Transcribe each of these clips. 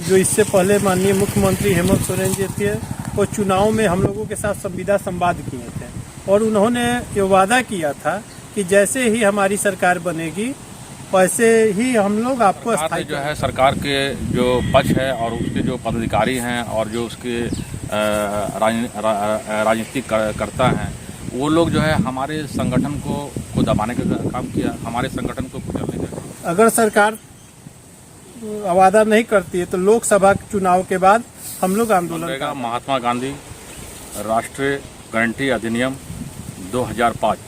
जो इससे पहले माननीय मुख्यमंत्री हेमंत सोरेन जी थे, वो चुनाव में हम लोगों के साथ संविदा संवाद किए थे और उन्होंने ये वादा किया था कि जैसे ही हमारी सरकार बनेगी वैसे ही हम लोग आपको स्थायी जो है सरकार के जो पक्ष है और उसके जो पदाधिकारी हैं और जो उसके राजनीतिक करता हैं, वो लोग जो है हमारे संगठन को दबाने का काम किया, हमारे संगठन को कुचलने का। अगर सरकार वादा नहीं करती है तो लोकसभा चुनाव के बाद हम लोग आंदोलन करेगा। महात्मा गांधी राष्ट्रीय गारंटी अधिनियम 2005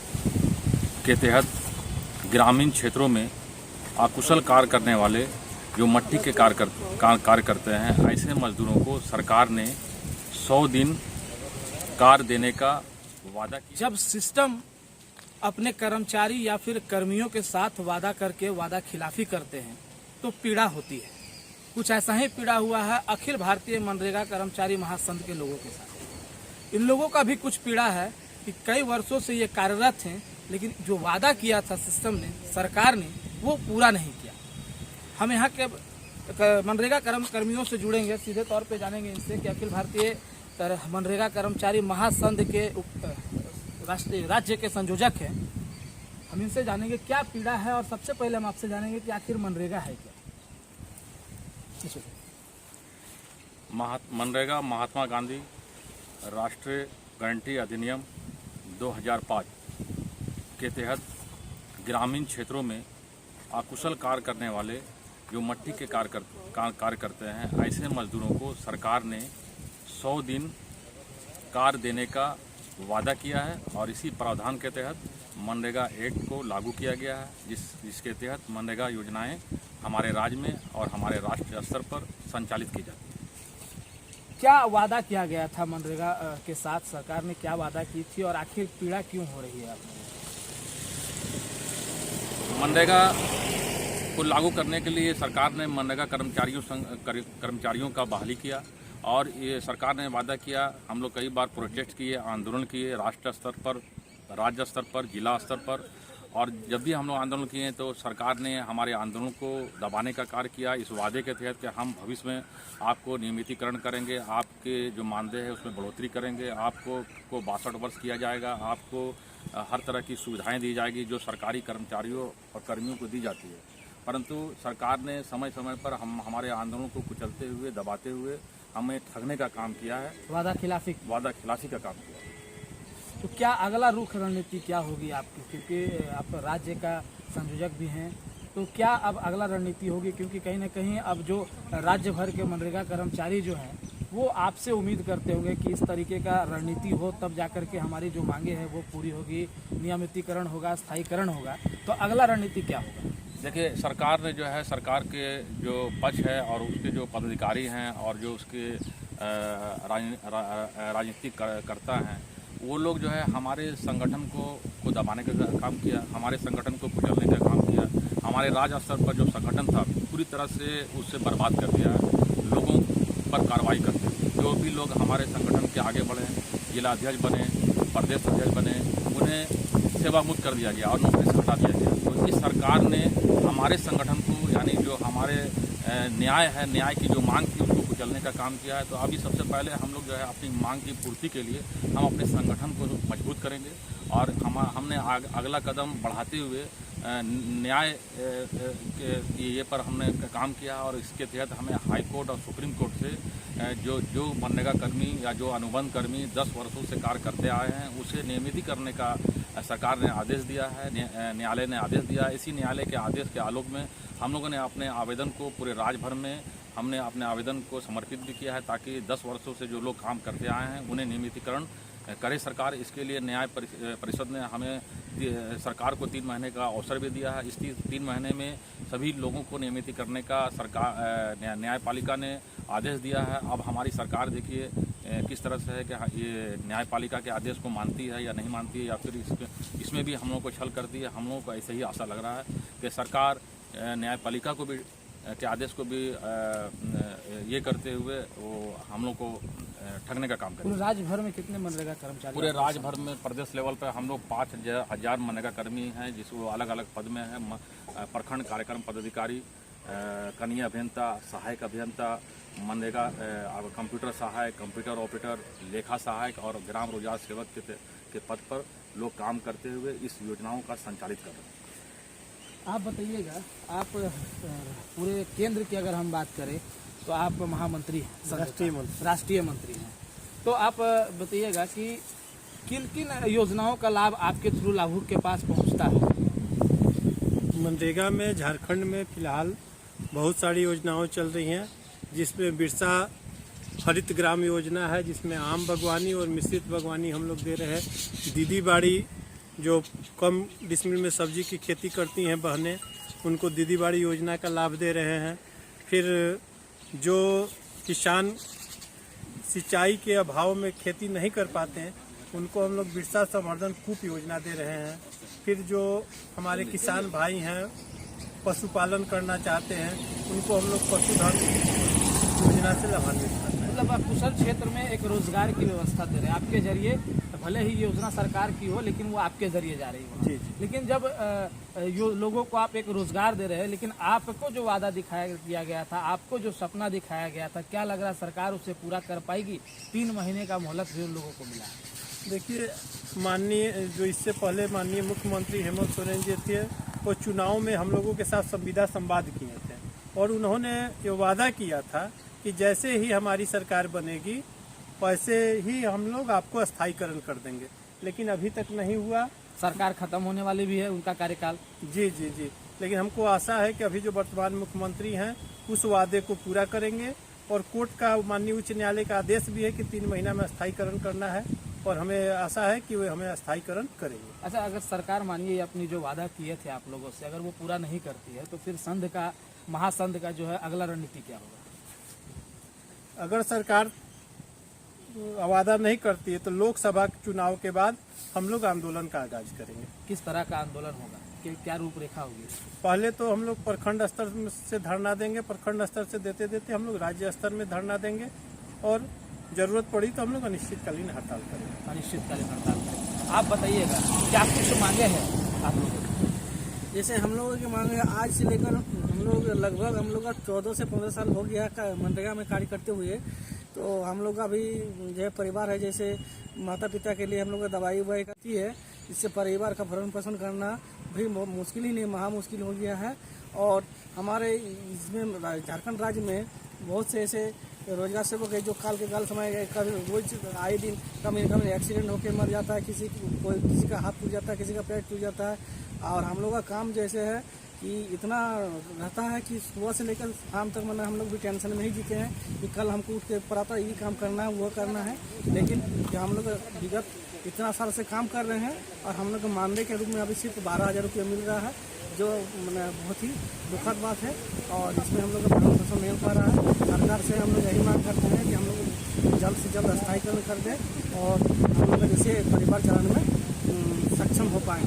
के तहत ग्रामीण क्षेत्रों में अकुशल कार्य करने वाले जो मट्टी के कार्य करते हैं, ऐसे मजदूरों को सरकार ने 100 दिन कार्य देने का वादा किया। जब सिस्टम अपने कर्मचारी या फिर कर्मियों के साथ वादा करके वादा खिलाफी करते हैं तो पीड़ा होती है। कुछ ऐसा ही पीड़ा हुआ है अखिल भारतीय मनरेगा कर्मचारी महासंघ के लोगों के साथ। इन लोगों का भी कुछ पीड़ा है कि कई वर्षों से ये कार्यरत हैं, लेकिन जो वादा किया था सिस्टम ने, सरकार ने, वो पूरा नहीं किया। हम यहाँ के मनरेगा कर्मियों से जुड़ेंगे, सीधे तौर पे जानेंगे इनसे कि अखिल भारतीय मनरेगा कर्मचारी महासंघ के राष्ट्रीय राज्य के संयोजक हैं। हम इनसे जानेंगे क्या पीड़ा है और सबसे पहले हम आपसे जानेंगे कि आखिर मनरेगा है क्या। मनरेगा महात्मा गांधी राष्ट्रीय गारंटी अधिनियम 2005 के तहत ग्रामीण क्षेत्रों में अकुशल कार्य करने वाले जो मट्टी के कार्य करते हैं, ऐसे मजदूरों को सरकार ने 100 दिन कार्य देने का वादा किया है और इसी प्रावधान के तहत मनरेगा एक्ट को लागू किया गया है, जिसके तहत मनरेगा योजनाएं हमारे राज्य में और हमारे राष्ट्रीय स्तर पर संचालित की जाती है। क्या वादा किया गया था मनरेगा के साथ, सरकार ने क्या वादा की थी और आखिर पीड़ा क्यों हो रही है आपको? मनरेगा को लागू करने के लिए सरकार ने मनरेगा कर्मचारियों का बहाली किया और ये सरकार ने वादा किया। हम लोग कई बार प्रोटेस्ट किए, आंदोलन किए, राष्ट्रीय स्तर पर, राज्य स्तर पर, जिला स्तर पर, और जब भी हम लोग आंदोलन किए तो सरकार ने हमारे आंदोलन को दबाने का कार्य किया इस वादे के तहत कि हम भविष्य में आपको नियमितीकरण करेंगे, आपके जो मानदेय है उसमें बढ़ोतरी करेंगे, आपको 62 वर्ष किया जाएगा, आपको हर तरह की सुविधाएं दी जाएगी जो सरकारी कर्मचारियों और कर्मियों को दी जाती है। परंतु सरकार ने समय समय पर हमारे आंदोलन को कुचलते हुए, दबाते हुए हमें ठगने का काम किया है, वादा खिलाफी का काम किया है। तो क्या अगला रुख रणनीति क्या होगी आपकी, क्योंकि आप राज्य का संयोजक भी हैं, तो क्या अब अगला रणनीति होगी? क्योंकि कहीं ना कहीं अब जो राज्य भर के मनरेगा कर्मचारी जो हैं वो आपसे उम्मीद करते होंगे कि इस तरीके का रणनीति हो, तब जाकर के हमारी जो मांगे हैं वो पूरी होगी, नियमितीकरण होगा, स्थायीकरण होगा। तो अगला रणनीति क्या होगा? देखिए, सरकार ने जो है, सरकार के जो पक्ष है और उसके जो पदाधिकारी हैं और जो उसके राजनीतिक करता हैं, वो लोग जो है हमारे संगठन को दबाने का काम किया, हमारे संगठन को कुचलने का काम किया। हमारे राज्य स्तर पर जो संगठन था पूरी तरह से उससे बर्बाद कर दिया, लोगों पर कार्रवाई करते हुए। जो भी लोग हमारे संगठन के आगे बढ़े, जिला अध्यक्ष बने, प्रदेश अध्यक्ष बने, उन्हें सेवा मुक्त कर दिया गया और नौकरी से हटा दिया गया। तो इस सरकार ने हमारे संगठन को, यानी जो हमारे न्याय है, न्याय की जो मांग थी उसको कुचलने का काम किया है। तो अभी सबसे पहले हम लोग जो है अपनी मांग की पूर्ति के लिए हम अपने संगठन को मजबूत करेंगे और हमने अगला कदम बढ़ाते हुए न्याय के ये पर हमने काम किया और इसके तहत हमें हाई कोर्ट और सुप्रीम कोर्ट से जो मनरेगा कर्मी या जो अनुबंध कर्मी 10 वर्षों से कार्य करते आए हैं उसे नियमित करने का सरकार ने आदेश दिया है, न्यायालय ने आदेश दिया है। इसी न्यायालय के आदेश के आलोक में हम लोगों ने अपने आवेदन को पूरे राज्य भर में हमने अपने आवेदन को समर्पित भी किया है, ताकि 10 वर्षों से जो लोग काम करते आए हैं उन्हें नियमितीकरण करे सरकार। इसके लिए न्याय परिषद ने हमें सरकार को 3 महीने का अवसर भी दिया है। इस 3 महीने में सभी लोगों को नियमित करने का सरकार न्यायपालिका ने आदेश दिया है। अब हमारी सरकार देखिए किस तरह से है कि ये न्यायपालिका के आदेश को मानती है या नहीं मानती है, या फिर इसमें भी हम लोगों को छल करती है। हम लोगों को ऐसे ही आशा लग रहा है कि सरकार न्यायपालिका को भी के आदेश को भी ये करते हुए वो हम लोग को ठगने का काम करें। पूरे राज्य भर में कितने मनरेगा कर्मचारी? पूरे राज्य भर में प्रदेश लेवल पर हम लोग 5000 मनरेगा कर्मी हैं, जिसको अलग अलग पद में है। प्रखंड कार्यक्रम पदाधिकारी, कनीय अभियंता, सहायक अभियंता, मनरेगा कंप्यूटर सहायक, कंप्यूटर ऑपरेटर, लेखा सहायक और ग्राम रोजगार सेवक के पद पर लोग काम करते हुए इस योजनाओं का संचालित कर रहे हैं। आप बताइएगा, आप पूरे केंद्र की अगर हम बात करें तो आप महामंत्री हैं, राष्ट्रीय मंत्री हैं, तो आप बताइएगा कि किन किन योजनाओं का लाभ आपके थ्रू लाभुक के पास पहुंचता है? मनरेगा में झारखंड में फिलहाल बहुत सारी योजनाएं चल रही हैं, जिसमें बिरसा हरित ग्राम योजना है, जिसमें आम बागवानी और मिश्रित बागवानी हम लोग दे रहे हैं। दीदी बाड़ी, जो कम डिसमिल में सब्जी की खेती करती हैं बहनें, उनको दीदी बाड़ी योजना का लाभ दे रहे हैं। फिर जो किसान सिंचाई के अभाव में खेती नहीं कर पाते हैं, उनको हम लोग बिरसा संवर्धन कूप योजना दे रहे हैं। फिर जो हमारे किसान भाई हैं पशुपालन करना चाहते हैं, उनको हम लोग पशुधन योजना से लाभान्वित करते हैं। मतलब आप कुशल क्षेत्र में एक रोजगार की व्यवस्था दे रहे हैं आपके जरिए, भले ही योजना सरकार की हो लेकिन वो आपके जरिए जा रही हो। जी। लेकिन जब लोगों को आप एक रोजगार दे रहे हैं, लेकिन आपको जो वादा दिया गया था, आपको जो सपना दिखाया गया था, क्या लग रहा है सरकार उसे पूरा कर पाएगी? 3 महीने का मोहलत भी उन लोगों को मिला है। देखिए, माननीय जो इससे पहले माननीय मुख्यमंत्री हेमंत सोरेन जी थे, वो चुनाव में हम लोगों के साथ संविदा संवाद किए थे और उन्होंने ये वादा किया था कि जैसे ही हमारी सरकार बनेगी वैसे ही हम लोग आपको स्थायीकरण कर देंगे, लेकिन अभी तक नहीं हुआ। सरकार खत्म होने वाली भी है, उनका कार्यकाल। जी। लेकिन हमको आशा है कि अभी जो वर्तमान मुख्यमंत्री हैं उस वादे को पूरा करेंगे और कोर्ट का, माननीय उच्च न्यायालय का आदेश भी है कि 3 महीना में स्थायीकरण करना है और हमें आशा है कि वे हमें स्थायीकरण करेंगे। अच्छा, अगर सरकार मानिए अपनी जो वादा किए थे आप लोगों से, अगर वो पूरा नहीं करती है तो फिर संघ का, महासंघ का जो है अगला रणनीति क्या होगा? अगर सरकार वादा नहीं करती है तो लोकसभा चुनाव के बाद हम लोग आंदोलन का आगाज करेंगे। किस तरह का आंदोलन होगा, क्या रूपरेखा होगी? पहले तो हम लोग प्रखंड स्तर से धरना देंगे, प्रखंड स्तर से देते हम लोग राज्य स्तर में धरना देंगे और जरूरत पड़ी तो हम लोग अनिश्चितकालीन हड़ताल करेंगे। अनिश्चितकालीन हड़ताल। आप बताइएगा, क्या कुछ मांगे हैं आप लोगों की? जैसे हम लोगों की मांग है, आज से लेकर हम लोग लगभग 14 से 15 साल हो गया मनरेगा में कार्य करते हुए। तो हम लोग का भी जो परिवार है, जैसे माता पिता के लिए हम लोग दवाई उवाई करती है, इससे परिवार का भरण पोषण करना भी मुश्किल ही नहीं, महा मुश्किल हो गया है। और हमारे इसमें झारखंड राज्य में बहुत से ऐसे रोजगार सेवक है जो काल के गाल समय कभी रोज आए दिन कम एक्सीडेंट होकर मर जाता है, किसी का हाथ टूट जाता है, किसी का पैर टूट जाता है। और हम लोग का काम जैसे है कि इतना रहता है कि सुबह से लेकर शाम तक हम लोग भी टेंशन में ही जीते हैं कि कल हमको उठ के पड़ा था, ये काम करना है, वो करना है। लेकिन हम लोग विगत इतना साल से काम कर रहे हैं और हम लोग को मानदेय के रूप में अभी सिर्फ 12,000 रुपये मिल रहा है, जो बहुत ही दुखद बात है। और इसमें हम लोग का भरण पोषण नहीं हो पा रहा है। सरकार से हम लोग यही मांग करते हैं कि हम लोग जल्द से जल्द स्थायीकरण कर दें और हम लोग इसे परिवार चलाने में सक्षम हो पाएँ।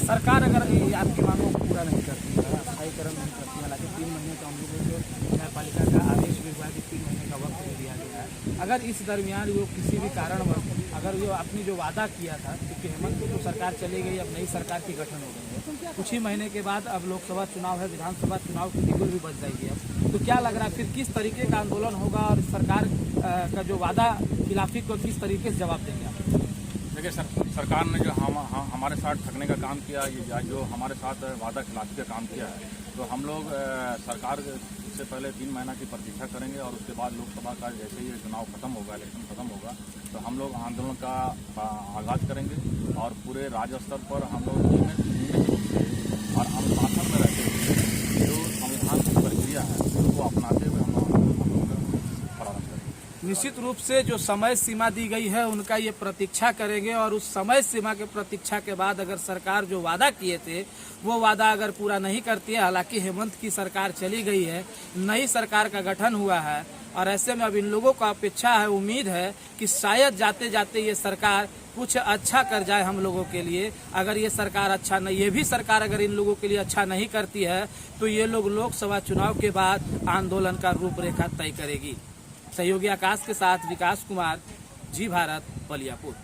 सरकार अगर आपकी मांगों को पूरा नहीं करती है, स्थायीकरण नहीं करती है, हालांकि 3 महीने का हम लोगों को न्यायपालिका का आदेश भी हुआ है कि 3 महीने का वक्त दे दिया गया है। अगर इस दरमियान वो किसी भी कारणवश अगर वो अपनी जो वादा किया था, क्योंकि हेमंत की तो सरकार चली गई, अब नई सरकार की गठन हो गई है, कुछ ही महीने के बाद अब लोकसभा चुनाव है, विधानसभा चुनाव की बिगुल भी बच जाएगी अब, तो क्या लग रहा है फिर किस तरीके का आंदोलन होगा और सरकार का जो वादा खिलाफी को किस तरीके से जवाब देंगे आप? देखिए, सरकार ने जो हमारे साथ ठगने का काम किया, ये जो हमारे साथ वादा खिलाफी का काम किया है, तो हम लोग सरकार से पहले 3 महीना की प्रतीक्षा करेंगे और उसके बाद लोकसभा का जैसे ही चुनाव खत्म होगा, इलेक्शन खत्म होगा, तो हम लोग आंदोलन का आगाज करेंगे और पूरे राज्य स्तर पर हम लोग और अनुशासन में रहते हुए जो संविधान की प्रक्रिया है उसको अपनाते हुए हम लोग प्रारंभ करेंगे। निश्चित रूप से जो समय सीमा दी गई है उनका ये प्रतीक्षा करेंगे और उस समय सीमा के प्रतीक्षा के बाद अगर सरकार जो वादा किए थे वो वादा अगर पूरा नहीं करती है, हालांकि हेमंत की सरकार चली गई है, नई सरकार का गठन हुआ है और ऐसे में अब इन लोगों को अपेक्षा है, उम्मीद है कि शायद जाते जाते ये सरकार कुछ अच्छा कर जाए हम लोगों के लिए। अगर ये सरकार अच्छा नहीं, ये भी सरकार अगर इन लोगों के लिए अच्छा नहीं करती है तो ये लोग लोकसभा चुनाव के बाद आंदोलन का रूपरेखा तय करेगी। सहयोगी आकाश के साथ विकास कुमार, जी भारत, बलियापुर।